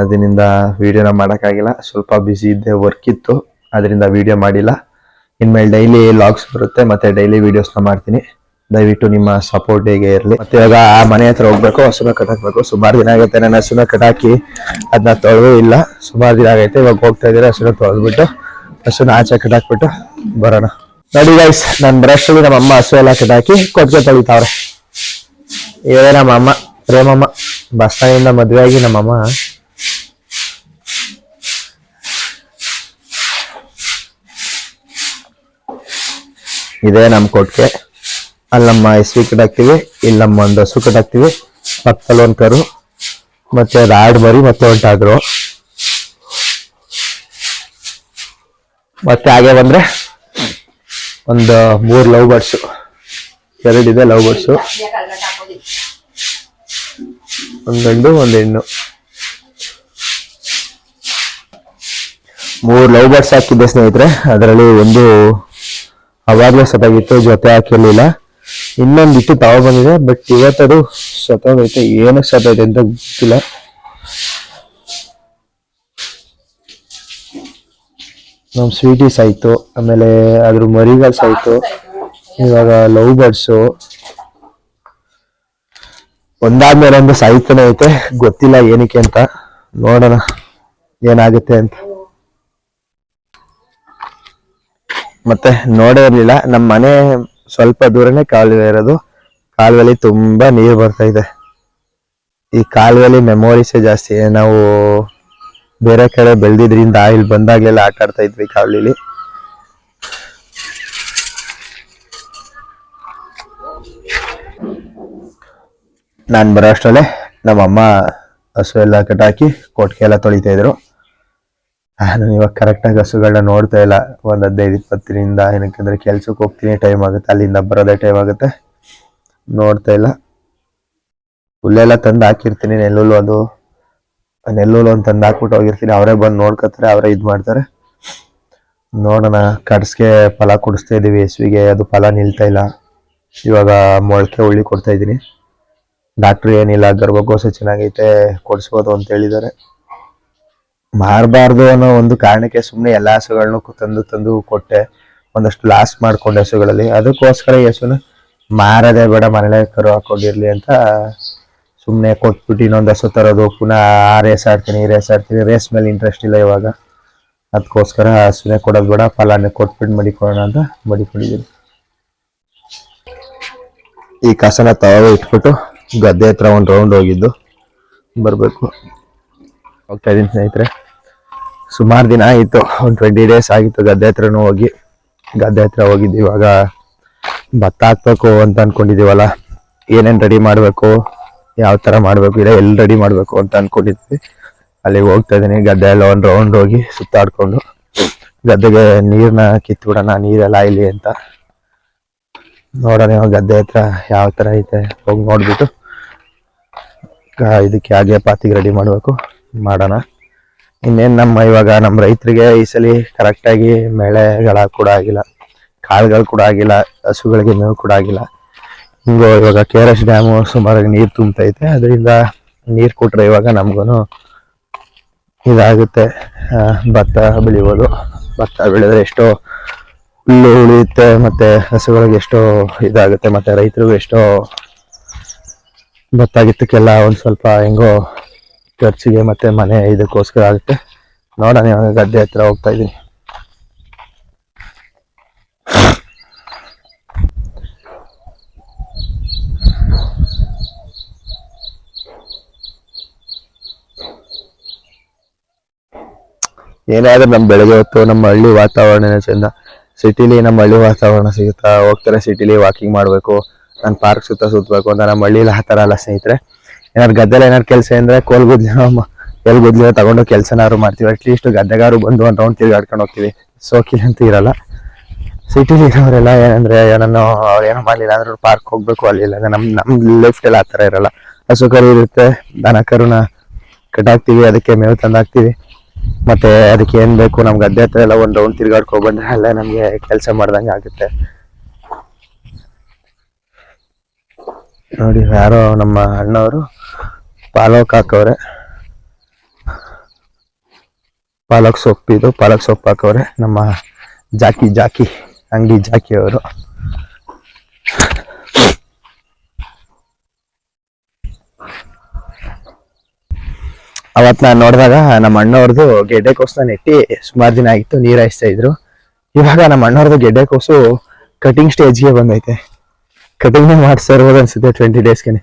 ಅದರಿಂದ ವಿಡಿಯೋನ ಮಾಡೋಕ್ಕಾಗಿಲ್ಲ, ಸ್ವಲ್ಪ ಬ್ಯುಸಿ ಇದ್ದೆ, ವರ್ಕ್ ಇತ್ತು, ಅದರಿಂದ ವಿಡಿಯೋ ಮಾಡಿಲ್ಲ. ಇನ್ಮೇಲೆ ಡೈಲಿ ಲಾಗ್ಸ್ ಬರುತ್ತೆ ಮತ್ತೆ ಡೈಲಿ ವಿಡಿಯೋಸ್ನ ಮಾಡ್ತೀನಿ. ದಯವಿಟ್ಟು ನಿಮ್ಮ ಸಪೋರ್ಟ್ ಹೇಗೆ ಇರಲಿ. ಮತ್ತೆ ಇವಾಗ ಆ ಮನೆ ಹತ್ರ ಹೋಗ್ಬೇಕು, ಹಸುನ ಕಟ್ಟಾಕ್ಬೇಕು. ಸುಮಾರು ದಿನ ಆಗೈತೆ ನಾನು ಹಸುನ ಕಟ್ಟಾಕಿ ಅದನ್ನ ತೊಳೆದು ಇಲ್ಲ, ಸುಮಾರು ದಿನ ಆಗೈತೆ. ಇವಾಗ ಹೋಗ್ತಾ ಇದ್ದೀರಾ ಹಸುನ ತೊಳೆದ್ಬಿಟ್ಟು ಹಸುನ ಆಚೆ ಕಟ್ಟಾಕ್ಬಿಟ್ಟು ಬರೋಣ. ನೋಡಿ ಗೈಸ್, ನಾನು ಬರೋಷ್ಟರಲ್ಲಿ ನಮ್ಮ ಅಮ್ಮ ಹಸು ಎಲ್ಲ ಕಟ್ಟಾಕಿ ಕೊಟ್ಟಿಗೆ ತೊಳಿತಾವ್ರೆ. ಇವೇ ನಮ್ಮ ಅಮ್ಮ ಪ್ರೇಮಮ್ಮ, ಬಸ್ತಾನಿಂದ ಮದುವೆ ಆಗಿ ನಮ್ಮಮ್ಮ ಇದೇ ನಮ್ಮ ಕೊಟ್ಟಿಗೆ. ಅಲ್ಲಮ್ಮ ಹೆಸರು ಕಟ್ಟಾಕ್ತಿವಿ, ಇಲ್ಲಮ್ಮ ಒಂದು ಹಸು ಕಟ್ಟಾಕ್ತಿವಿ, ಪಕ್ಕದಲ್ಲಿ ಒಂದು ಕರು, ಮತ್ತೆ ಅದು ಆಡು ಮರಿ ಮತ್ತೆ ಹೊಂಟಾದ್ರು. ಮತ್ತೆ ಹಾಗೆ ಬಂದ್ರೆ ಒಂದು 3 ಲವ್ ಬರ್ಡ್ಸು, 2 ಇದೆ ಲವ್ ಬರ್ಡ್ಸು, ಒಂದು ಗಂಡು ಒಂದು ಹೆಣ್ಣು. 3 ಲವ್ ಬರ್ಡ್ಸ್ ಹಾಕಿದ್ದೆ ಸ್ನೇಹಿತರೆ. ಅದರಲ್ಲಿ ಒಂದು ಅವಾಗಲೇ ಸತ್ತಾಗಿತ್ತು, ಜೊತೆ ಹಾಕಿರ್ಲಿಲ್ಲ. ಇನ್ನೊಂದು ಇಟ್ಟು ಬಂದಿದೆ, ಬಟ್ ಇವತ್ತದು ಸತ್ತೋಗೈತೆ. ಏನಕ್ಕೆ ಸತ್ತೈತೆ ಅಂತ ಗೊತ್ತಿಲ್ಲ. ನಮ್ಮ ಸ್ವೀಟೀಸ್ ಆಯ್ತು, ಆಮೇಲೆ ಅದ್ರ ಮರಿಗಲ್ಸ್ ಆಯ್ತು, ಇವಾಗ ಲವ್ ಬರ್ಡ್ಸು ಒಂದಾದ್ಮೇಲೆ ಒಂದು ಸಾಯ್ತಾನೆ ಐತೆ. ಗೊತ್ತಿಲ್ಲ ಏನಕ್ಕೆ ಅಂತ, ನೋಡೋಣ ಏನಾಗುತ್ತೆ ಅಂತ. ಮತ್ತೆ ನೋಡೇ ಇರ್ಲಿಲ್ಲ, ನಮ್ಮ ಮನೆ ಸ್ವಲ್ಪ ದೂರನೇ ಕಾಲುವೆ ಇರೋದು. ಕಾಲುವೆಲಿ ತುಂಬಾ ನೀರು ಬರ್ತಾ ಇದೆ. ಈ ಕಾಲುವೆಲಿ ಮೆಮೊರೀಸೇ ಜಾಸ್ತಿ. ನಾವು ಬೇರೆ ಕಡೆ ಬೆಳೆದಿದ್ರಿಂದ ಇಲ್ಲಿ ಬಂದಾಗ್ಲೆಲ್ಲ ಆಟ ಆಡ್ತಾ ಇದ್ವಿ ಕಾವಲಿಲಿ. ನಾನು ಬರೋ ಅಷ್ಟರಲ್ಲೇ ನಮ್ಮಮ್ಮ ಹಸು ಎಲ್ಲ ಕಟ್ಟಾಕಿ ಕೊಟ್ಟಿಗೆ ಎಲ್ಲ ತೊಳಿತಾ ಇದ್ರು. ನಾನು ಇವಾಗ ಕರೆಕ್ಟಾಗಿ ಹಸುಗಳನ್ನ ನೋಡ್ತಾ ಇಲ್ಲ. ಒಂದು 15-20 ದಿನದಿಂದ, ಏನಕ್ಕಂದ್ರೆ ಕೆಲ್ಸಕ್ಕೆ ಹೋಗ್ತೀನಿ, ಟೈಮ್ ಆಗುತ್ತೆ, ಅಲ್ಲಿಂದ ಬರೋದೇ ಟೈಮ್ ಆಗುತ್ತೆ, ನೋಡ್ತಾ ಇಲ್ಲ. ಹುಲ್ಲೆಲ್ಲ ತಂದು ಹಾಕಿರ್ತೀನಿ, ನೆಲ್ಲುಲ್ಲು ಒಂದು ತಂದು ಹಾಕ್ಬಿಟ್ಟು ಹೋಗಿರ್ತೀನಿ. ಅವರೇ ಬಂದು ನೋಡ್ಕೊತಾರೆ, ಅವರೇ ಇದು ಮಾಡ್ತಾರೆ. ನೋಡೋಣ. ಕಡ್ಸ್ಗೆ ಫಲ ಕೊಡಿಸ್ತಾ ಇದ್ದೀವಿ ಹಸುವಿಗೆ, ಅದು ಫಲ ನಿಲ್ತಾ ಇಲ್ಲ. ಇವಾಗ ಮೊಳಕೆ ಉಳ್ಳಿ ಕೊಡ್ತಾ ಇದ್ದೀನಿ. ಡಾಕ್ಟ್ರು ಏನಿಲ್ಲ, ಗರ್ಭಕೋಶ ಚೆನ್ನಾಗೈತೆ, ಕೊಡಿಸ್ಬೋದು ಅಂತ ಹೇಳಿದ್ದಾರೆ. ಮಾರಬಾರ್ದು ಅನ್ನೋ ಒಂದು ಕಾರಣಕ್ಕೆ ಸುಮ್ಮನೆ ಎಲ್ಲ ಹಸುಗಳನ್ನು ತಂದು ಕೊಟ್ಟೆ. ಒಂದಷ್ಟು ಲಾಸ್ ಮಾಡ್ಕೊಂಡೆ ಹಸುಗಳಲ್ಲಿ. ಅದಕ್ಕೋಸ್ಕರ ಹಸುನ ಮಾರದೇ ಬೇಡ, ಮನೇಲೆ ಕರು ಹಾಕೊಂಡಿರ್ಲಿ ಅಂತ ಸುಮ್ಮನೆ ಕೊಟ್ಬಿಟ್ಟು ಇನ್ನೊಂದು ಹಸು ತರೋದು, ಪುನಃ ರೇಸ್ ಆಡ್ತೀನಿ. ರೇಸ್ ಮೇಲೆ ಇಂಟ್ರೆಸ್ಟ್ ಇಲ್ಲ ಇವಾಗ. ಅದಕ್ಕೋಸ್ಕರ ಹಸುನೇ ಕೊಡೋದು ಬೇಡ, ಫಲಾನೇ ಕೊಟ್ಬಿಟ್ಟು ಮಡಿಕೊಳ್ಳೋಣ ಅಂತ ಮಡಿಕೊಂಡಿದ್ದೀನಿ. ಈ ಕಸನ ಇಟ್ಬಿಟ್ಟು ಗದ್ದೆ ಹತ್ರ ಒಂದು ರೌಂಡ್ ಹೋಗಿದ್ದು ಬರಬೇಕು. ಹೋಗ್ತಾ ಇದ್ದೀನಿ ಸ್ನೇಹಿತರೆ. ಸುಮಾರು ದಿನ ಆಯಿತು, ಒಂದು 20 ಡೇಸ್ ಆಗಿತ್ತು ಗದ್ದೆ ಹತ್ರನೂ ಹೋಗಿ. ಗದ್ದೆ ಹತ್ರ ಹೋಗಿದ್ದು. ಇವಾಗ ಭತ್ತ ಹಾಕ್ಬೇಕು ಅಂತ ಅನ್ಕೊಂಡಿದ್ದೀವಲ್ಲ, ಏನೇನು ರೆಡಿ ಮಾಡಬೇಕು, ಯಾವ ಥರ ಮಾಡಬೇಕು, ಇಲ್ಲ ಎಲ್ಲಿ ರೆಡಿ ಮಾಡಬೇಕು ಅಂತ ಅನ್ಕೊಂಡಿದ್ವಿ. ಅಲ್ಲಿಗೆ ಹೋಗ್ತಾ ಇದ್ದೀನಿ. ಗದ್ದೆ ಎಲ್ಲ ಒಂದು ರೌಂಡ್ ಹೋಗಿ ಸುತ್ತಾಡ್ಕೊಂಡು ಗದ್ದೆಗೆ ನೀರನ್ನ ಕಿತ್ಬಿಡೋಣ, ನೀರೆಲ್ಲ ಇಲ್ಲಿ ಅಂತ ನೋಡೋಣ. ಗದ್ದೆ ಹತ್ರ ಯಾವ ಥರ ಐತೆ ಹೋಗಿ ನೋಡ್ಬಿಟ್ಟು ಇದಕ್ಕೆ ಹಾಗೆ ಪಾತಿಗೆ ರೆಡಿ ಮಾಡಬೇಕು, ಮಾಡೋಣ. ಇನ್ನೇನು ಇವಾಗ ನಮ್ಮ ರೈತರಿಗೆ ಈ ಸಲ ಕರೆಕ್ಟಾಗಿ ಮಳೆಗಳ ಕೂಡ ಆಗಿಲ್ಲ, ಕಾಳುಗಳು ಕೂಡ ಆಗಿಲ್ಲ, ಹಸುಗಳಿಗೆ ಮೇವು ಕೂಡ ಆಗಿಲ್ಲ. ಹಿಂಗೋ ಇವಾಗ KRS ಡ್ಯಾಮು ಸುಮಾರಾಗಿ ನೀರು ತುಂಬತೈತೆ. ಅದರಿಂದ ನೀರು ಕೊಟ್ರೆ ಇವಾಗ ನಮಗೂ ಇದಾಗುತ್ತೆ. ಭತ್ತ ಬೆಳಿಬೋದು. ಭತ್ತ ಬೆಳೆದ್ರೆ ಎಷ್ಟೋ ಹುಲ್ಲು ಉಳಿಯುತ್ತೆ, ಮತ್ತು ಹಸುಗಳಿಗೆ ಎಷ್ಟೋ ಇದಾಗುತ್ತೆ, ಮತ್ತು ರೈತರಿಗೂ ಎಷ್ಟೋ ಭತ್ತ ಗಿತ್ತಕ್ಕೆಲ್ಲ ಒಂದು ಸ್ವಲ್ಪ ಹೆಂಗೋ ಖರ್ಚಿಗೆ ಮತ್ತು ಮನೆ ಇದಕ್ಕೋಸ್ಕರ ಆಗುತ್ತೆ. ನೋಡೋಣ. ಇವಾಗ ಗದ್ದೆ ಹತ್ರ ಹೋಗ್ತಾ ಇದ್ದೀನಿ. ಏನಾದ್ರೂ ನಮ್ಮ ಬೆಳಗ್ಗೆ ಹೊತ್ತು ನಮ್ಮ ಹಳ್ಳಿ ವಾತಾವರಣನೇ ಚೆಂದ. ಸಿಟಿಲಿ ನಮ್ಮ ಹಳ್ಳಿ ವಾತಾವರಣ ಸಿಗುತ್ತಾ? ಹೋಗ್ತಾರೆ ಸಿಟಿಲಿ ವಾಕಿಂಗ್ ಮಾಡಬೇಕು, ನಾನು ಪಾರ್ಕ್ ಸುತ್ತಬೇಕು ಅಂತ. ನಮ್ಮ ಹಳ್ಳಿಲಿ ಆ ಥರ ಅಲ್ಲ ಸ್ನೇಹಿತರೆ. ಏನಾದ್ರು ಗದ್ದೆಲಿ ಏನಾದ್ರು ಕೆಲಸ ಅಂದರೆ ಎಲ್ಗುದ್ಲಿನ ತಗೊಂಡು ಕೆಲಸನಾದ್ರು ಮಾಡ್ತೀವಿ. ಅಟ್ಲೀಸ್ಟ್ ಗದ್ದೆಗಾರು ಬಂದು ಒಂದು ರೌಂಡ್ ತಿರುಗಾಡ್ಕೊಂಡು ಹೋಗ್ತೀವಿ. ಸೋಕಿಲ್ ಅಂತೂ ಇರಲ್ಲ. ಸಿಟಿಲಿ ಇರೋರೆಲ್ಲ ಏನಂದರೆ ಏನೋ ಅವ್ರು ಏನೋ ಮಾಡಲಿಲ್ಲ ಅಂದ್ರೂ ಪಾರ್ಕ್ ಹೋಗಬೇಕು, ಅಲ್ಲಿ ಇಲ್ಲ. ನಮ್ಮ ಲೈಫ್ಟೆಲ್ಲ ಆ ಥರ ಇರಲ್ಲ. ಹಸು ಕರು ಇರುತ್ತೆ, ದನ ಕರುನ ಕಟ್ಟಾಕ್ತೀವಿ, ಅದಕ್ಕೆ ಮೇವು ತಂದಾಕ್ತೀವಿ, ಮತ್ತು ಅದಕ್ಕೆ ಏನು ಬೇಕು ನಮ್ಮ ಗದ್ದೆ ಹತ್ರ ಎಲ್ಲ ಒಂದು ರೌಂಡ್ ತಿರ್ಗಾಡ್ಕೊಂಡು ಬಂದರೆ ಅಲ್ಲ ನಮಗೆ ಕೆಲಸ ಮಾಡ್ದಂಗೆ ಆಗುತ್ತೆ. ನೋಡಿ, ಯಾರೋ ನಮ್ಮ ಅಣ್ಣವರು ಪಾಲೋಕ್ ಹಾಕವ್ರೆ. ಪಾಲಕ್ ಸೊಪ್ಪು ಪಾಲಕ್ ಸೊಪ್ಪು ಹಾಕವ್ರೆ ನಮ್ಮ ಜಾಕಿ ಅಂಗಡಿ ಜಾಕಿ ಅವರು. ಅವತ್ ನಾನು ನೋಡಿದಾಗ ನಮ್ಮ ಅಣ್ಣವ್ರದ್ದು ಗೆಡ್ಡೆಕೋಸನ್ನ ನೆಟ್ಟಿ ಸುಮಾರು ದಿನ ಆಗಿತ್ತು, ನೀರು ಹಾಯಿಸ್ತಾ ಇದ್ರು. ಇವಾಗ ನಮ್ಮ ಅಣ್ಣವ್ರದ್ದು ಗೆಡ್ಡೆಕೋಸು ಕಟಿಂಗ್ ಸ್ಟೇಜ್ಗೆ ಬಂದೈತೆ. ಕಟಿಂಗ್ ಮಾಡ್ತಾ ಇರ್ಬೋದು ಅನ್ಸುತ್ತೆ 20 ಡೇಸ್ಗೆ.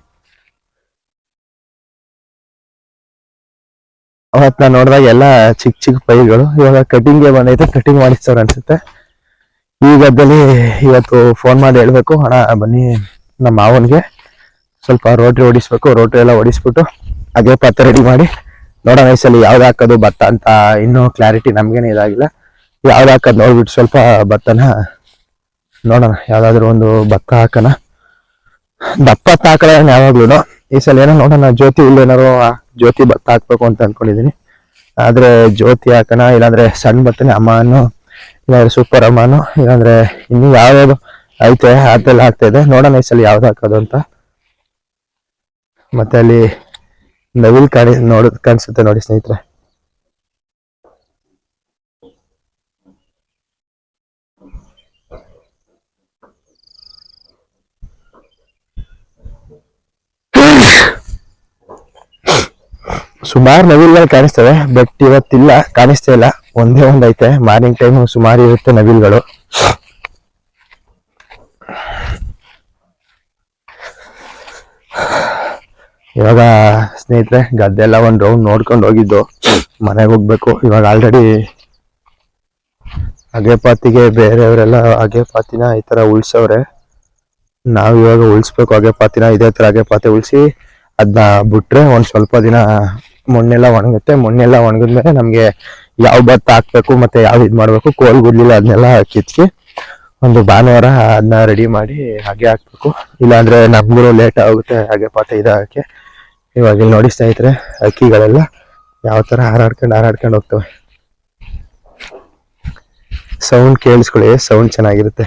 ಅವತ್ ನಾನು ನೋಡಿದಾಗ ಎಲ್ಲ ಚಿಕ್ಕ ಪೈಗಳು, ಇವಾಗ ಕಟಿಂಗ್ಗೆ ಬಂದೈತೆ. ಕಟಿಂಗ್ ಮಾಡಿಸ್ತವ್ರು ಅನ್ಸುತ್ತೆ. ಈ ಗದ್ದಲ್ಲಿ ಇವತ್ತು ಫೋನ್ ಮಾಡಿ ಹೇಳ್ಬೇಕು, ಹಣ ಬನ್ನಿ ನಮ್ಮ ಮಾವನ್ಗೆ ಸ್ವಲ್ಪ ರೋಟ್ರಿ ಹೊಡಿಸ್ಬೇಕು. ರೋಟ್ರಿ ಎಲ್ಲ ಹೊಡಿಸ್ಬಿಟ್ಟು ಅದೇ ಪಾತ್ರೆ ರೆಡಿ ಮಾಡಿ ನೋಡೋಣ ಈ ಸಲ ಯಾವ್ದು ಹಾಕೋದು ಭತ್ತ ಅಂತ. ಇನ್ನೂ ಕ್ಲಾರಿಟಿ ನಮ್ಗೇನೆ ಇದಾಗಿಲ್ಲ. ಯಾವ್ದು ಹಾಕೋದು ನೋಡ್ಬಿಟ್ಟು ಸ್ವಲ್ಪ ಭತ್ತನ ನೋಡೋಣ, ಯಾವ್ದಾದ್ರು ಒಂದು ಭತ್ತ ಹಾಕೋಣ. ದಪ್ಪ ಹಾಕಲ್ಲ ಯಾವಾಗ್ಲೂ. ಈ ಸಲ ಏನೋ ನೋಡೋಣ, ಜ್ಯೋತಿ ಇಲ್ಲೇನಾರು ಜ್ಯೋತಿ ಭತ್ತ ಹಾಕ್ಬೇಕು ಅಂತ ಅನ್ಕೊಂಡಿದೀನಿ. ಆದ್ರೆ ಜ್ಯೋತಿ ಹಾಕೋಣ, ಇಲ್ಲಾಂದ್ರೆ ಸಣ್ಣ ಭತ್ತನೇ ಅಮ್ಮನು, ಇಲ್ಲಾಂದ್ರೆ ಸೂಪರ್ ಅಮ್ಮನು, ಇಲ್ಲಾಂದ್ರೆ ಇನ್ನು ಯಾವ್ಯಾವ್ದು ಐತೆ ಅದೆಲ್ಲ ಆಗ್ತಾ ಇದೆ. ನೋಡೋಣ ಈ ಸಲ ಯಾವ್ದು ಹಾಕೋದು ಅಂತ. ಮತ್ತೆ ಅಲ್ಲಿ ನವಿಲ್ ಕಾಣಿಸುತ್ತೆ ನೋಡಿ ಸ್ನೇಹಿತರೆ. ಸುಮಾರು ನವಿಲ್ಗಳು ಕಾಣಿಸ್ತವೆ, ಬಟ್ ಇವತ್ತಿಲ್ಲ, ಕಾಣಿಸ್ತಾ ಇಲ್ಲ. ಒಂದೇ ಒಂದೈತೆ. ಮಾರ್ನಿಂಗ್ ಟೈಮ್ ಸುಮಾರು ಇರುತ್ತೆ ನವಿಲ್ಗಳು. ಇವಾಗ ಸ್ನೇಹಿತರೆ ಗದ್ದೆಲ್ಲ ಒಂದು ರೌಂಡ್ ನೋಡ್ಕೊಂಡು ಹೋಗಿದ್ದು, ಮನೆಗೆ ಹೋಗ್ಬೇಕು. ಇವಾಗ ಆಲ್ರೆಡಿ ಅಗೆಪಾತಿಗೆ ಬೇರೆಯವರೆಲ್ಲ ಅಗೆಪಾತಿನ ಈ ತರ ಉಳ್ಸವ್ರೆ. ನಾವ್ ಇವಾಗ ಉಳಿಸ್ಬೇಕು ಅಗೆಪಾತಿನ. ಇದೇ ತರ ಅಗೆಪಾತಿ ಉಳಿಸಿ ಅದನ್ನ ಬಿಟ್ರೆ ಒಂದ್ ಸ್ವಲ್ಪ ದಿನ ಮಣ್ಣೆಲ್ಲ ಒಣಗುತ್ತೆ. ಮಣ್ಣೆಲ್ಲ ಒಣಗಿದ್ಮೇಲೆ ನಮ್ಗೆ ಯಾವ ಭತ್ತ ಹಾಕ್ಬೇಕು ಮತ್ತೆ ಯಾವ ಇದ್ ಮಾಡ್ಬೇಕು, ಕೋಲ್ ಗುಡ್ಲಿಲ್ಲ ಅದನ್ನೆಲ್ಲ ಕಿತ್ಕಿ ಒಂದು ಭಾನುವಾರ ಅದನ್ನ ರೆಡಿ ಮಾಡಿ ಹಾಗೆ ಹಾಕ್ಬೇಕು. ಇಲ್ಲಾಂದ್ರೆ ನಮ್ಗೂ ಲೇಟ್ ಆಗುತ್ತೆ ಅಗೆಪಾತಿ ಇದಾಗಕ್ಕೆ. ಇವಾಗ ಇಲ್ಲಿ ನೋಡಿ ಸ್ನೇಹಿತರೆ, ಅಕ್ಕಿಗಳೆಲ್ಲ ಯಾವ ತರ ಹಾರಾಡ್ಕೊಂಡು ಹೋಗ್ತವೆ. ಸೌಂಡ್ ಕೇಳಿಸ್ಕೊಳ್ಳಿ, ಸೌಂಡ್ ಚೆನ್ನಾಗಿರುತ್ತೆ.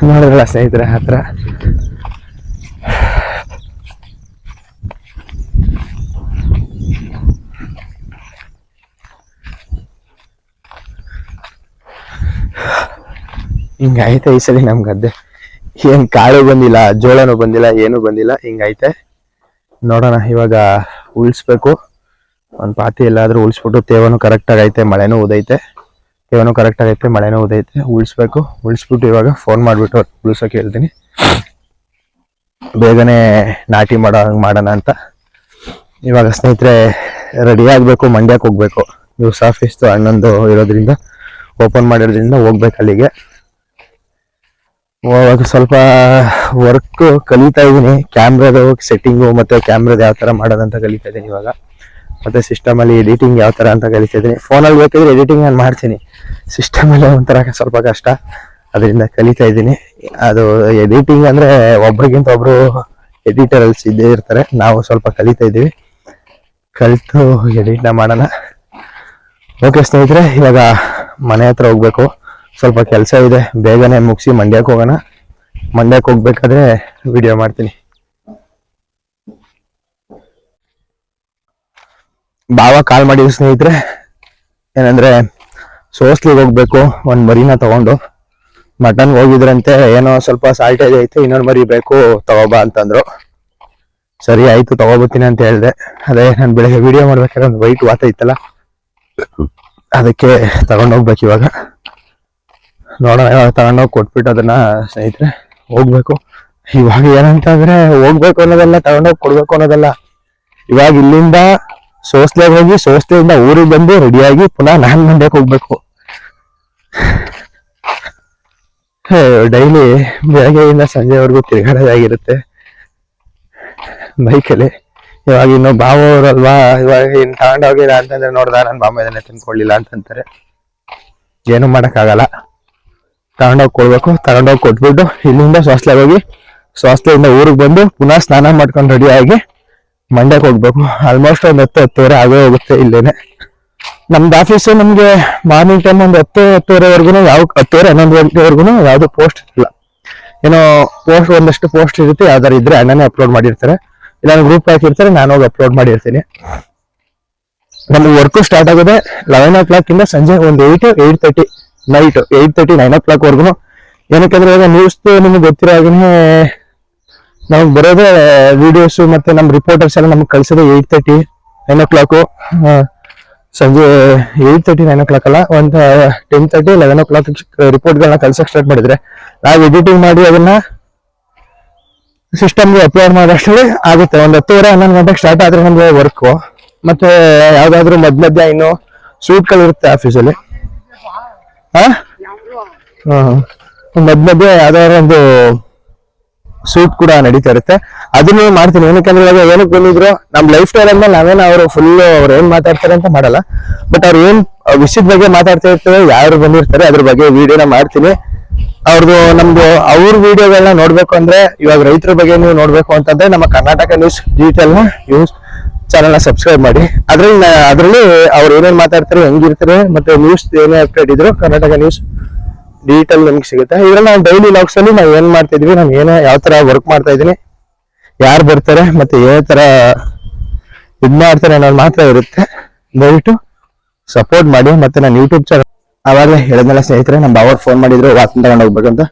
ನೋಡಿದ್ರಲ್ಲ ಸ್ನೇಹಿತರೆ, ಹತ್ರ ಹಿಂಗೈತೆ ಈ ಸಲ ನಮ್ ಗದ್ದೆ. ಏನ್ ಕಾಳು ಬಂದಿಲ್ಲ, ಜೋಳನೂ ಬಂದಿಲ್ಲ, ಏನು ಬಂದಿಲ್ಲ, ಹಿಂಗೈತೆ. ನೋಡೋಣ ಇವಾಗ ಉಳಿಸ್ಬೇಕು. ಒಂದ್ ಪಾತಿ ಎಲ್ಲಾದ್ರೂ ಉಳಿಸ್ಬಿಟ್ಟು, ತೇವನು ಕರೆಕ್ಟ್ ಆಗೈತೆ, ಮಳೆನೂ ಉದೈತೆ. ತೇವನು ಕರೆಕ್ಟ್ ಆಗೈತೆ, ಮಳೆನೂ ಉದೈತೆ. ಉಳಿಸ್ಬಿಟ್ಟು ಇವಾಗ ಫೋನ್ ಮಾಡ್ಬಿಟ್ಟು ಉಳಿಸೋಕೆ ಹೇಳ್ತೀನಿ. ಬೇಗನೆ ನಾಟಿ ಮಾಡೋಣ ಅಂತ. ಇವಾಗ ಸ್ನೇಹಿತರೆ ರೆಡಿ ಆಗ್ಬೇಕು, ಮಂಡ್ಯಕ್ಕೆ ಹೋಗ್ಬೇಕು. ನ್ಯೂಸ್ ಆಫೀಸ್ ಅಣ್ಣಂದು ಇರೋದ್ರಿಂದ, ಓಪನ್ ಮಾಡಿರೋದ್ರಿಂದ ಹೋಗ್ಬೇಕು ಅಲ್ಲಿಗೆ. ಅವಾಗ ಸ್ವಲ್ಪ ವರ್ಕ್ ಕಲಿತಾ ಇದೀನಿ. ಕ್ಯಾಮ್ರಾದ ಸೆಟ್ಟಿಂಗು ಮತ್ತೆ ಕ್ಯಾಮ್ರಾದ ಯಾವ ತರ ಮಾಡೋದಂತ ಕಲಿತಾ ಇದೀನಿ ಇವಾಗ. ಮತ್ತೆ ಸಿಸ್ಟಮ್ ಅಲ್ಲಿ ಎಡಿಟಿಂಗ್ ಯಾವ ತರ ಅಂತ ಕಲಿತಾ ಇದೀನಿ. ಫೋನಲ್ಲಿ ಬೇಕಾದ್ರೆ ಎಡಿಟಿಂಗ್ ನಾನು ಮಾಡ್ತೀನಿ, ಸಿಸ್ಟಮ್ ಅಲ್ಲಿ ಒಂಥರ ಸ್ವಲ್ಪ ಕಷ್ಟ, ಅದರಿಂದ ಕಲಿತಾ ಇದ್ದೀನಿ. ಅದು ಎಡಿಟಿಂಗ್ ಅಂದ್ರೆ ಒಬ್ರಿಗಿಂತ ಒಬ್ರು ಎಡಿಟರ್ಸ್ ಇದ್ದೇ ಇರ್ತಾರೆ. ನಾವು ಸ್ವಲ್ಪ ಕಲಿತಾ ಇದೀವಿ, ಕಲಿತು ಎಡಿಟ್ನ ಮಾಡೋಣ. ಓಕೆ ಸ್ನೇಹಿತರೆ, ಇವಾಗ ಮನೆ ಹತ್ರ ಹೋಗ್ಬೇಕು. ಸ್ವಲ್ಪ ಕೆಲಸ ಇದೆ, ಬೇಗನೆ ಮುಗಿಸಿ ಮಂಡ್ಯಕ್ಕೆ ಹೋಗೋಣ. ಮಂಡ್ಯಕ್ಕೆ ಹೋಗ್ಬೇಕಾದ್ರೆ ವಿಡಿಯೋ ಮಾಡ್ತೀನಿ. ಬಾವ ಕಾಲ್ ಮಾಡಿದ್ರು ಸ್ನೇಹಿತರೆ, ಏನಂದ್ರೆ ಸೋಸ್ಲಿಗೆ ಹೋಗ್ಬೇಕು, ಒಂದ್ ಮರಿನ ತಗೊಂಡು. ಮಟನ್ ಹೋಗಿದ್ರಂತೆ, ಏನೋ ಸ್ವಲ್ಪ ಸಾಲ್ಟೇಜ್ ಐತೆ, ಇನ್ನೊಂದು ಮರಿ ಬೇಕು ತಗೋಬಾ ಅಂತಂದ್ರು. ಸರಿ ಆಯ್ತು ತಗೋಬತ್ತೀನಿ ಅಂತ ಹೇಳ್ದೆ. ಅದೇ ನಾನು ಬೆಳಗ್ಗೆ ವಿಡಿಯೋ ಮಾಡ್ಬೇಕಾದ್ರೆ ಒಂದು ವೈಟ್ ವಾತ ಇತ್ತಲ್ಲ, ಅದಕ್ಕೆ ತಗೊಂಡೋಗ್ಬೇಕು ಇವಾಗ. ನೋಡೋಣ, ಇವಾಗ ತಗೊಂಡೋಗಿ ಕೊಟ್ಬಿಟ್ಟು ಅದನ್ನ ಸ್ನೇಹಿತರೆ ಹೋಗ್ಬೇಕು. ಇವಾಗ ಏನಂತಂದ್ರೆ ಹೋಗ್ಬೇಕು ಅನ್ನೋದಲ್ಲ, ತಗೊಂಡೋಗಿ ಕೊಡ್ಬೇಕು ಅನ್ನೋದಲ್ಲ. ಇವಾಗ ಇಲ್ಲಿಂದ ಸೋಸ್ಲೆಗೆ ಹೋಗಿ, ಸೋಸ್ಲೆಯಿಂದ ಊರಿಗೆ ಬಂದು ರೆಡಿಯಾಗಿ ಪುನಃ ನಾನ್ ಮಂಡ್ಯಕ್ಕೆ ಹೋಗ್ಬೇಕು. ಡೈಲಿ ಬೆಳಗ್ಗೆಯಿಂದ ಸಂಜೆವರೆಗೂ ತಿರುಗಾಡೋದಾಗಿರುತ್ತೆ ಬೈಕಲ್ಲಿ. ಇವಾಗ ಇನ್ನು ಬಾವವ್ರಲ್ವಾ, ಇವಾಗ ಇನ್ನು ತಗೊಂಡೋಗಿಲ್ಲ ಅಂತಂದ್ರೆ ನೋಡ್ದ ನನ್ನ ಬಾಮ ಇದನ್ನೇ ತಿನ್ಕೊಳ್ಳಿಲ್ಲ ಅಂತಂತಾರೆ. ಏನು ಮಾಡಕ್ಕಾಗಲ್ಲ, ತಗೊಂಡೋಗಿ ಕೊಡ್ಬೇಕು. ತಗೊಂಡೋಗಿ ಕೊಟ್ಬಿಟ್ಟು ಇಲ್ಲಿಂದ ಸೋಸ್ಲೆಗೆ ಹೋಗಿ ಸೊ ಹಾಸ್ಟೆಲಿಂದ ಊರಿಗೆ ಬಂದು ಪುನಃ ಸ್ನಾನ ಮಾಡ್ಕೊಂಡು ರೆಡಿ ಆಗಿ ಮಂಡ್ಯಕ್ಕೆ ಹೋಗ್ಬೇಕು. ಆಲ್ಮೋಸ್ಟ್ ಒಂದು 10-10:30 ಆಗೇ ಹೋಗುತ್ತೆ ಇಲ್ಲೇನೆ. ನಮ್ದು ಆಫೀಸು ನಮ್ಗೆ ಮಾರ್ನಿಂಗ್ ಟೈಮ್ ಒಂದು 10-10:30ವರೆಗೂ ಯಾವ 10:11 ಗಂಟೆವರೆಗೂ ಯಾವ್ದು ಪೋಸ್ಟ್ ಇಲ್ಲ. ಏನೋ ಒಂದಷ್ಟು ಪೋಸ್ಟ್ ಇರುತ್ತೆ, ಯಾವ್ದಾರು ಇದ್ರೆ ಅಣ್ಣನೇ ಅಪ್ಲೋಡ್ ಮಾಡಿರ್ತಾರೆ, ಇಲ್ಲ ಗ್ರೂಪ್ ಹಾಕಿರ್ತಾರೆ, ನಾನು ಹೋಗಿ ಅಪ್ಲೋಡ್ ಮಾಡಿರ್ತೀನಿ. ನಮ್ಗೆ ವರ್ಕು ಸ್ಟಾರ್ಟ್ ಆಗೋದೆ 11 o'clock ಇಂದ ಸಂಜೆ ಒಂದು 8-8:30 ನೈಟ್ 8:30 9 o'clock ವರ್ಗು. ಏನಕ್ಕಂದ್ರೆ ಇವಾಗ ನ್ಯೂಸ್ ನಿಮ್ಗೆ ಗೊತ್ತಿರೋ ಹಾಗೇನೆ ನಮ್ಗೆ ಬರೋದೇ ವಿಡಿಯೋಸ್ ಮತ್ತೆ ನಮ್ಮ ರಿಪೋರ್ಟರ್ಸ್ ಎಲ್ಲ ನಮ್ಗೆ ಕಳ್ಸೋದು 8:30 9 o'clock. ಸಂಜೆ 8:30 9 o'clock ಅಲ್ಲ, ಒಂದು 10:30 11 o'clock ರಿಪೋರ್ಟ್ಗಳನ್ನ ಕಳ್ಸಕ್ ಸ್ಟಾರ್ಟ್ ಮಾಡಿದ್ರೆ ನಾವು ಎಡಿಟಿಂಗ್ ಮಾಡಿ ಅದನ್ನ ಸಿಸ್ಟಮ್ಗೆ ಅಪ್ಲೋಡ್ ಮಾಡೋಷ್ಟೇ ಆಗುತ್ತೆ. ಒಂದು 10:30 11 ಗಂಟೆಗೆ ಸ್ಟಾರ್ಟ್ ಆದ್ರೆ ನಮ್ಗೆ ವರ್ಕು. ಮತ್ತೆ ಯಾವ್ದಾದ್ರು ಮಧ್ಯ ಇನ್ನು ಸೂಟ್ಗಳಿರುತ್ತೆ ಆಫೀಸಲ್ಲಿ, ಮಧ್ಯ ಯಾವ್ದಾದ್ರು ಒಂದು ಸೂಟ್ ಕೂಡ ನಡೀತಾ ಇರುತ್ತೆ, ಅದನ್ನು ಮಾಡ್ತೀನಿ. ಏನಕ್ಕಂದ್ರೆ ಇವಾಗ ಏನಕ್ಕೆ ಬಂದಿದ್ರು ನಮ್ ಲೈಫ್ ಸ್ಟೈಲ್ ಅಂದ್ಮೇಲೆ ನಾವೇನು ಅವರು ಫುಲ್ ಅವ್ರು ಏನ್ ಮಾತಾಡ್ತಾರೆ ಅಂತ ಮಾಡಲ್ಲ, ಬಟ್ ಅವ್ರು ಏನ್ ವಿಷಯದ ಬಗ್ಗೆ ಮಾತಾಡ್ತಾ ಇರ್ತಾರೆ, ಯಾರು ಬಂದಿರ್ತಾರೆ ಅದ್ರ ಬಗ್ಗೆ ವಿಡಿಯೋನ ಮಾಡ್ತೀನಿ. ಅವ್ರದ್ದು ನಮ್ದು ಅವ್ರ ವಿಡಿಯೋಗಳನ್ನ ನೋಡ್ಬೇಕು ಅಂದ್ರೆ ಇವಾಗ ರೈತರ ಬಗ್ಗೆ ನೀವು ನೋಡ್ಬೇಕು ಅಂತಂದ್ರೆ ನಮ್ಮ Karnataka news digital news channel ನ ಸಬ್ಸ್ಕ್ರೈಬ್ ಮಾಡಿ. ಅದ್ರಲ್ಲಿ ಅವ್ರು ಏನೇನ್ ಮಾತಾಡ್ತಾರೆ, ಹೆಂಗಿರ್ತಾರೆ, ಮತ್ತೆ ನ್ಯೂಸ್ ಏನೇ ಅಪ್ಡೇಟ್ ಇದ್ರು ಕರ್ನಾಟಕ ನ್ಯೂಸ್ ಡಿಜಿಟಲ್ ನಮ್ಗೆ ಸಿಗುತ್ತೆ. ಇದ್ರಲ್ಲಿ ನಾವು ಡೈಲಿ ಲಾಗ್ಸ್ ಅಲ್ಲಿ ನಾವು ಏನ್ ಮಾಡ್ತಾ ಇದೀವಿ, ನಾನು ಏನೇ ಯಾವ ತರ ವರ್ಕ್ ಮಾಡ್ತಾ ಇದೀನಿ, ಯಾರು ಬರ್ತಾರೆ ಮತ್ತೆ ಯಾವ ತರ ಇದ್ ಮಾಡ್ತಾರೆ ಅನ್ನೋದು ಮಾತ್ರ ಇರುತ್ತೆ. ದಯವಿಟ್ಟು ಸಪೋರ್ಟ್ ಮಾಡಿ. ಮತ್ತೆ ನಾನು ಯೂಟ್ಯೂಬ್ ಚಾನಲ್ ಅವಾಗಲೇ ಹೇಳಿದ್ನಲ್ಲ ಸ್ನೇಹಿತರೆ, ನಮ್ಮ ಬಾವ ಫೋನ್ ಮಾಡಿದ್ರು ವಾತ್ ತಗೊಂಡ್ ಹೋಗ್ಬೇಕಂತ.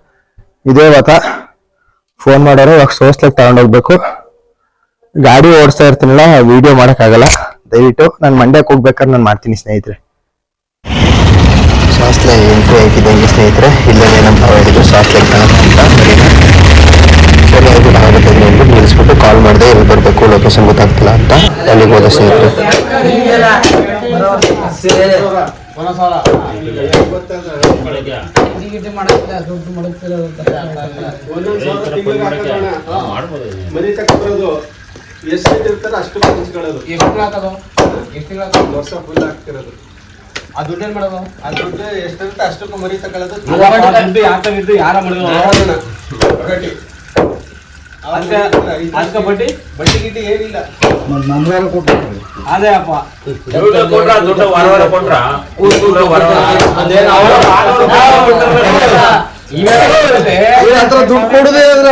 ಇದೇ ವಾತ ಫೋನ್ ಮಾಡೋರು ಇವಾಗ ಸೋಸ್ಲಕ್ ತಗೊಂಡ್ ಹೋಗ್ಬೇಕು. ಗಾಡಿ ಓಡಿಸ್ತಾ ಇರ್ತೀನಲ್ಲ, ವಿಡಿಯೋ ಮಾಡಕ್ ಆಗಲ್ಲ. ದಯವಿಟ್ಟು ನಾನು ಮಂಡ್ಯಕ್ಕೆ ಹೋಗ್ಬೇಕಾದ್ರೆ ನಾನು ಮಾಡ್ತೀನಿ ಸ್ನೇಹಿತರೆ. ಸಾಸ್ಲೆ ಎಂಟ್ರಿ ಹಾಕಿದಂಗೆ ಸ್ನೇಹಿತರೆ, ಇಲ್ಲೇ ನಮ್ಮ ಬಾವ ಹೇಳಿದ್ರು ಸಾಸ್ಲೆ ಸರಿ ಆಗಿ ಆಗುತ್ತೆ ಅಂದ್ಬಿಟ್ಟು ನಿಲ್ಲಿಸ್ಬಿಟ್ಟು ಕಾಲ್ ಮಾಡಿದೆ, ಎಲ್ಲಿ ಬರಬೇಕು ಲೊಕೇಶನ್ ಗೊತ್ತಾಗ್ತಿಲ್ಲ ಅಂತ. ಅಲ್ಲಿಗೆ ಹೋದ ಸ್ನೇಹಿತರೆ. ಆ ದುಡ್ಡೇನ್ ಮಾಡೋದು? ಆ ದುಡ್ಡು ಎಷ್ಟಿರುತ್ತೆ ಅಷ್ಟಕ್ಕೂ ಮರಿ ತಗೊಳ್ಳೋದು. ದುಡ್ಡು ಯಾಕವಿದ್ದು ಯಾರ ಮಾಡಿದ್ರು ಬಡ್ಡಿ ಬಡ್ಡಿ ಗಿಡ್ಡಿ ಏನಿಲ್ಲ. ಅದೇ ಅಪ್ಪ ದುಡ್ಡು ಕೊಡುದೇ ಅದ್ರ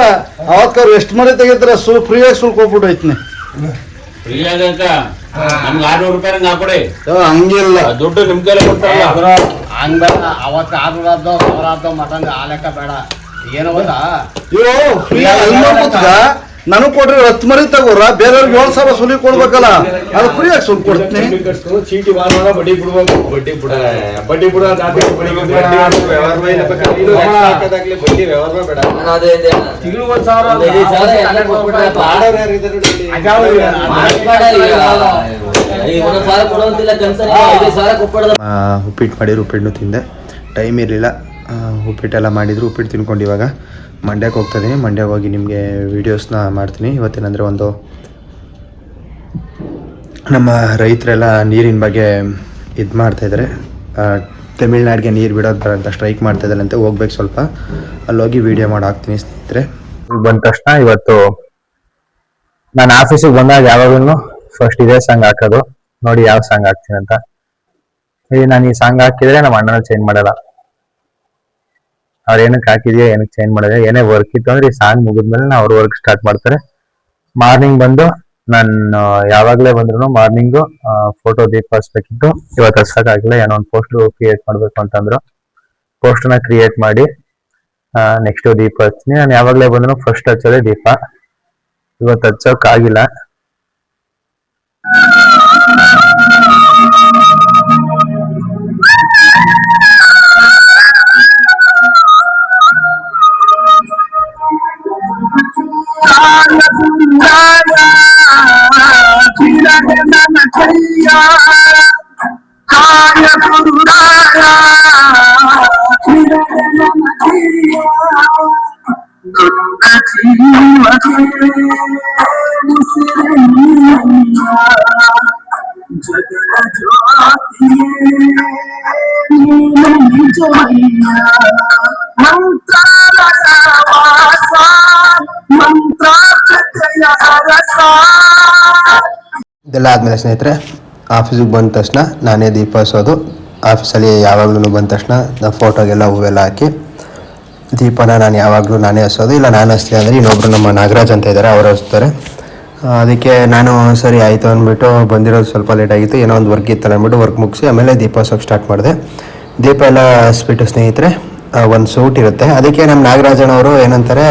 ಅವತ್ಕಾರು ಎಷ್ಟು ಮನೆ ತೆಗಿತಾರ ಫ್ರೀಯಾಗಿ ಸುಲ್ಕ್ ಹೋಗ್ಬಿಟ್ಟು ಐತ್ನಿ. ನಮ್ಗೆ 600 ರೂಪಾಯಿ ಹಾಕೊಡಿ. ಹಂಗಿಲ್ಲ, ದುಡ್ಡು ನಿಮ್ ಕೈಲಿ ಕೊಡ್ತಾರಲ್ಲ ಹಂಗ ಅವತ್ತು 600 1,000 ಮಟನ್ ಆ ಲೆಕ್ಕ ಬೇಡ. ಏನೋ ಗೊತ್ತಾ, ಇವು ಫ್ರೀ ನನಗ್ ಕೊಟ್ರಿ 10 ಮರಿ ತಗೋರ, ಬೇರೆಯವ್ರಿಗೆ 7,000 ಸುಲಿ ಕೊಡ್ಬೇಕಲ್ಲ, ಅದು ಫ್ರೀಯಾಗಿ ಸುಲ್ ಕೊಡ್ತೀನಿ. ಚೀಟಿ ವಾರ ಬಡ್ಡಿ ಬಿಡ್ಬೇಕು. ಬಡ್ಡಿ ಬಿಡ ತಿಂಗಳು 1,000 ಉಪ್ಪಿಟ್ಟು ಮಾಡಿದ್ರು, ಉಪ್ಪಿಟ್ಟು ತಿಂದೆ. ಟೈಮ್ ಇರಲಿಲ್ಲ, ಉಪ್ಪಿಟ್ಟೆಲ್ಲ ಮಾಡಿದ್ರು. ಉಪ್ಪಿಟ್ಟು ತಿನ್ಕೊಂಡು ಇವಾಗ ಮಂಡ್ಯಕ್ಕೆ ಹೋಗ್ತಾ ಇದ್ದೀನಿ. ಮಂಡ್ಯಕ್ಕೆ ಹೋಗಿ ನಿಮಗೆ ವೀಡಿಯೋಸ್ನ ಮಾಡ್ತೀನಿ. ಇವತ್ತೇನಂದರೆ ಒಂದು ನಮ್ಮ ರೈತರೆಲ್ಲ ನೀರಿನ ಬಗ್ಗೆ ಇದು ಮಾಡ್ತಾಯಿದ್ದಾರೆ. ತಮಿಳ್ನಾಡಿಗೆ ನೀರು ಬಿಡೋದು ಬರೋಂಥ ಸ್ಟ್ರೈಕ್ ಮಾಡ್ತಾಯಿದ್ದಾರೆ ಅಂತ ಹೋಗ್ಬೇಕು. ಸ್ವಲ್ಪ ಅಲ್ಲೋಗಿ ವೀಡಿಯೋ ಮಾಡಿ ಹಾಕ್ತೀನಿ ಸ್ನೇಹಿತರೆ. ಬಂದ ತಕ್ಷಣ ಇವತ್ತು ನಾನು ಆಫೀಸಿಗೆ ಬಂದಾಗ ಯಾವಾಗಲೂ ಫಸ್ಟ್ ಇದೇ ಸಾಂಗ್ ಹಾಕೋದು. ನೋಡಿ ಯಾವ ಸಾಂಗ್ ಹಾಕ್ತೀನಿ ಅಂತ. ನಾನು ಈ ಸಾಂಗ್ ಹಾಕಿದ್ರೆ ನಮ್ಮ ಅಣ್ಣನ ಚೇಂಜ್ ಮಾಡಲ್ಲ. ಅವ್ರು ಏನಕ್ಕೆ ಹಾಕಿದ್ಯಾ, ಏನಕ್ಕೆ ಚೇಂಜ್ ಮಾಡಿದ್ರೆ, ಏನೇ ವರ್ಕ್ ಇತ್ತು ಅಂದ್ರೆ ಈ ಸಾಂಗ್ ಮುಗಿದ್ಮೇಲೆ ಅವ್ರ ವರ್ಕ್ ಸ್ಟಾರ್ಟ್ ಮಾಡ್ತಾರೆ. ಮಾರ್ನಿಂಗ್ ಬಂದು ನಾನು ಯಾವಾಗಲೇ ಬಂದ್ರು ಮಾರ್ನಿಂಗು ಫೋಟೋ ದೀಪ ಹಚ್ಬೇಕಿತ್ತು. ಇವತ್ತು ಹಚ್ಸಕ್ಕಾಗಿಲ್ಲ, ಏನೋ ಒಂದು ಪೋಸ್ಟ್ ಕ್ರಿಯೇಟ್ ಮಾಡ್ಬೇಕು ಅಂತಂದ್ರು. ಪೋಸ್ಟ್ನ ಕ್ರಿಯೇಟ್ ಮಾಡಿ ನೆಕ್ಸ್ಟ್ ದೀಪ ಹಚ್ತೀನಿ. ನಾನು ಯಾವಾಗಲೇ ಬಂದ್ರು ಫಸ್ಟ್ ಹಚ್ಚೋದೇ ದೀಪ. ಇವತ್ತು ಹಚ್ಚೋಕ್ಕಾಗಿಲ್ಲ. ಇದೆಲ್ಲ ಆದಮೇಲೆ ಸ್ನೇಹಿತರೆ ಆಫೀಸಿಗೆ ಬಂದ ತಕ್ಷಣ ನಾನೇ ದೀಪ ಹಚ್ಚೋದು. ಆಫೀಸಲ್ಲಿ ಯಾವಾಗಲೂ ಬಂದ ತಕ್ಷಣ ಫೋಟೋಗೆಲ್ಲ ಹೂವೆಲ್ಲ ಹಾಕಿ ದೀಪನ ನಾನು ಯಾವಾಗಲೂ ನಾನೇ ಹಚ್ಚೋದು. ಇಲ್ಲ ನಾನು ಹಚ್ತೀನಿ ಅಂದರೆ ಇನ್ನೊಬ್ಬರು ನಮ್ಮ ನಾಗರಾಜ್ ಅಂತ ಇದ್ದಾರೆ, ಅವರು ಹಚ್ತಾರೆ. ಅದಕ್ಕೆ ನಾನು ಸರಿ ಆಯಿತು ಅಂದ್ಬಿಟ್ಟು ಬಂದಿರೋದು ಸ್ವಲ್ಪ ಲೇಟ್ ಆಗಿತ್ತು, ಏನೋ ಒಂದು ವರ್ಕ್ ಇತ್ತಲ್ಲ ಅಂದ್ಬಿಟ್ಟು ವರ್ಕ್ ಮುಗಿಸಿ ಆಮೇಲೆ ದೀಪ ಹಚ್ಚೋಕೆ ಸ್ಟಾರ್ಟ್ ಮಾಡಿದೆ. ದೀಪ ಎಲ್ಲ ಹಚ್ಬಿಟ್ಟು ಸ್ನೇಹಿತರೆ ಒಂದು ಸೂಟ್ ಇರುತ್ತೆ. ಅದಕ್ಕೆ ನಮ್ಮ ನಾಗರಾಜನವರು ಏನಂತಾರೆ,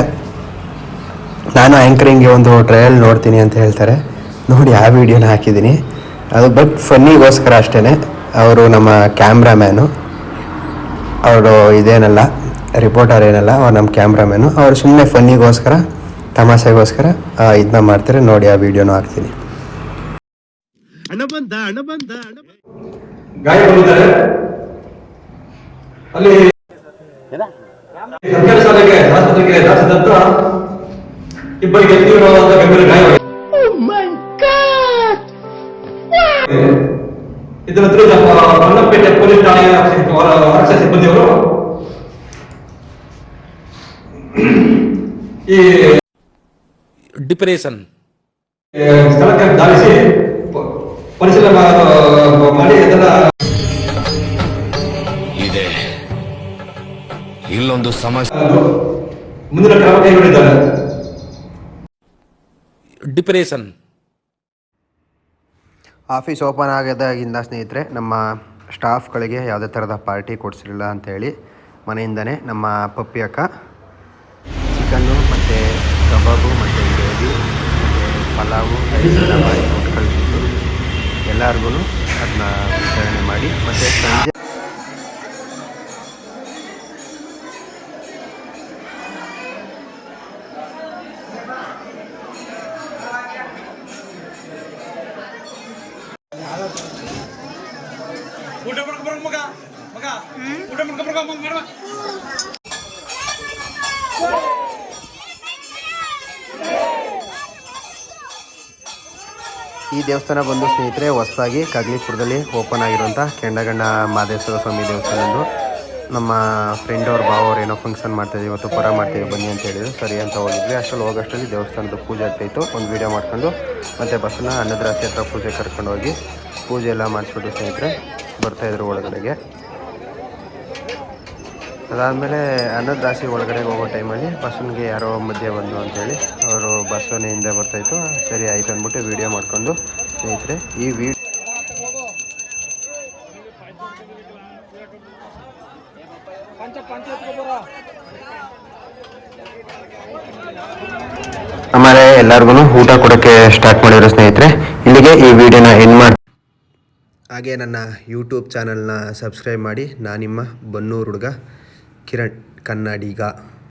ನಾನು ಆ್ಯಂಕರಿಂಗ್ಗೆ ಒಂದು ಟ್ರಯಲ್ ನೋಡ್ತೀನಿ ಅಂತ ಹೇಳ್ತಾರೆ. ನೋಡಿ ಆ ವಿಡಿಯೋನ ಹಾಕಿದ್ದೀನಿ. ಅದು ಬಟ್ ಫನ್ನಿಗೋಸ್ಕರ ಅಷ್ಟೇ. ಅವರು ನಮ್ಮ ಕ್ಯಾಮ್ರಾಮ್ಯಾನು, ಅವರು ಇದೇನಲ್ಲ ರಿಪೋರ್ಟರ್ ಏನಲ್ಲ, ಅವ್ರು ನಮ್ಮ ಕ್ಯಾಮ್ರಾಮ್ಯಾನು. ಅವರು ಸುಮ್ಮನೆ ಫನ್ನಿಗೋಸ್ಕರ ತಮಾಷೆಗೋಸ್ಕರ ಇದನ್ನ ಮಾಡ್ತಾರೆ. ನೋಡಿ ಆ ವಿಡಿಯೋನು ಹಾಕ್ತೀನಿ. ಗಾಯ ಬಂದಿದ್ದಾರೆ ಅಲ್ಲಿ ಸರ್ಕಾರಿ ಶಾಲೆಗೆ ಆಸ್ಪತ್ರೆಗೆ ದಾಖಲಿಸಿದಂತ ಇಬ್ಬರಿಗೆ ತೀವ್ರವಾದ ಗಂಭೀರ ಗಾಯವಾಗಿದೆ. ಇದನ್ನು ತಿಳಿದ ಹೊನ್ನಪೇಟೆ ಪೊಲೀಸ್ ಠಾಣೆಯ ಆರಕ್ಷಕ ಸಿಬ್ಬಂದಿಯವರು ಈ ಡಿಪ್ರೆಷನ್ ಸ್ಥಳಕ್ಕೆ ಧಾವಿಸಿ ಪರಿಶೀಲನೆ ಮಾಡಿ ಅದನ್ನ ಇದೆ. ಇಲ್ಲೊಂದು ಸಮಸ್ಯೆ, ಮುಂದಿನ ಕ್ರಮ ಕೈಗೊಂಡಿದ್ದಾರೆ. ಡಿಪ್ರೆಷನ್ ಆಫೀಸ್ ಓಪನ್ ಆಗೋದಾಗಿಂದ ಸ್ನೇಹಿತರೆ ನಮ್ಮ ಸ್ಟಾಫ್ಗಳಿಗೆ ಯಾವುದೇ ಥರದ ಪಾರ್ಟಿ ಕೊಡಿಸಿರಲಿಲ್ಲ ಅಂಥೇಳಿ ಮನೆಯಿಂದನೇ ನಮ್ಮ ಪಪ್ಪಿ ಅಕ್ಕ ಚಿಕನ್ನು ಮತ್ತು ಕಬಾಬು ಮತ್ತು ಗ್ರೇವಿ ಮತ್ತು ಪಲಾವು ಎಲ್ಲ ಮಾಡಿ ಕೊಟ್ಟು ಕಳಿಸಿದ್ದು. ಎಲ್ಲರಿಗೂ ಅದನ್ನ ವಿತರಣೆ ಮಾಡಿ ಮತ್ತು ಸಂಜೆ ಈ ದೇವಸ್ಥಾನ ಬಂದು ಸ್ನೇಹಿತರೆ ಹೊಸದಾಗಿ ಕಗ್ಲಿಪುರದಲ್ಲಿ ಓಪನ್ ಆಗಿರುವಂಥ ಕೆಂಡಗಂಡ ಮಹದೇಶ್ವರ ಸ್ವಾಮಿ ದೇವಸ್ಥಾನದ್ದು. ನಮ್ಮ ಫ್ರೆಂಡ್ ಅವ್ರ ಭಾವವ್ರು ಏನೋ ಫಂಕ್ಷನ್ ಮಾಡ್ತಾಯಿದ್ವಿ, ಇವತ್ತು ಪುರ ಮಾಡ್ತೀವಿ ಬನ್ನಿ ಅಂತ ಹೇಳಿದ್ರು. ಸರಿ ಅಂತ ಹೋಗಿದ್ವಿ. ಅಷ್ಟರಲ್ಲಿ ಹೋಗೋಷ್ಟರಲ್ಲಿ ದೇವಸ್ಥಾನದ ಪೂಜೆ ಆಗ್ತಾಯಿತ್ತು. ಒಂದು ವೀಡಿಯೋ ಮಾಡ್ಕೊಂಡು ಮತ್ತು ಬಸ್ಸನ್ನ ಅನ್ನದ ರಾಶಿ ಹತ್ರ ಪೂಜೆ ಕರ್ಕೊಂಡು ಹೋಗಿ ಪೂಜೆ ಎಲ್ಲ ಮಾಡಿಸ್ಬಿಟ್ಟು ಸ್ನೇಹಿತರೆ ಬರ್ತಾಯಿದ್ರು ಒಳಗಡೆಗೆ. ಅದಾದಮೇಲೆ ಅನ್ನದ ರಾಶಿ ಒಳಗಡೆ ಹೋಗೋ ಟೈಮಲ್ಲಿ ಬಸ್ಸನ್ಗೆ ಯಾರೋ ಮಧ್ಯೆ ಬಂದು ಅಂತೇಳಿ ಅವರು ಬಸ್ಸನ್ನು ಹಿಂದೆ ಬರ್ತಾಯಿತ್ತು. ಸರಿ ಆಯಿತು ಅಂದ್ಬಿಟ್ಟು ವೀಡಿಯೋ ಮಾಡಿಕೊಂಡು ಸ್ನೇಹಿತರೆ ಈ ಆಮೇಲೆ ಎಲ್ಲರಿಗೂ ಊಟ ಕೊಡೋಕ್ಕೆ ಸ್ಟಾರ್ಟ್ ಮಾಡಿದ್ರು ಸ್ನೇಹಿತರೆ. ಇಲ್ಲಿಗೆ ಈ ವಿಡಿಯೋನ ಎಂಡ್ ಮಾಡಿ, ಹಾಗೆ ನನ್ನ ಯೂಟ್ಯೂಬ್ ಚಾನಲ್ನ ಸಬ್ಸ್ಕ್ರೈಬ್ ಮಾಡಿ. ನಾನು ನಿಮ್ಮ ಬನ್ನೂರು ಹುಡುಗ ಕಿರಣ್ ಕನ್ನಡಿಗ.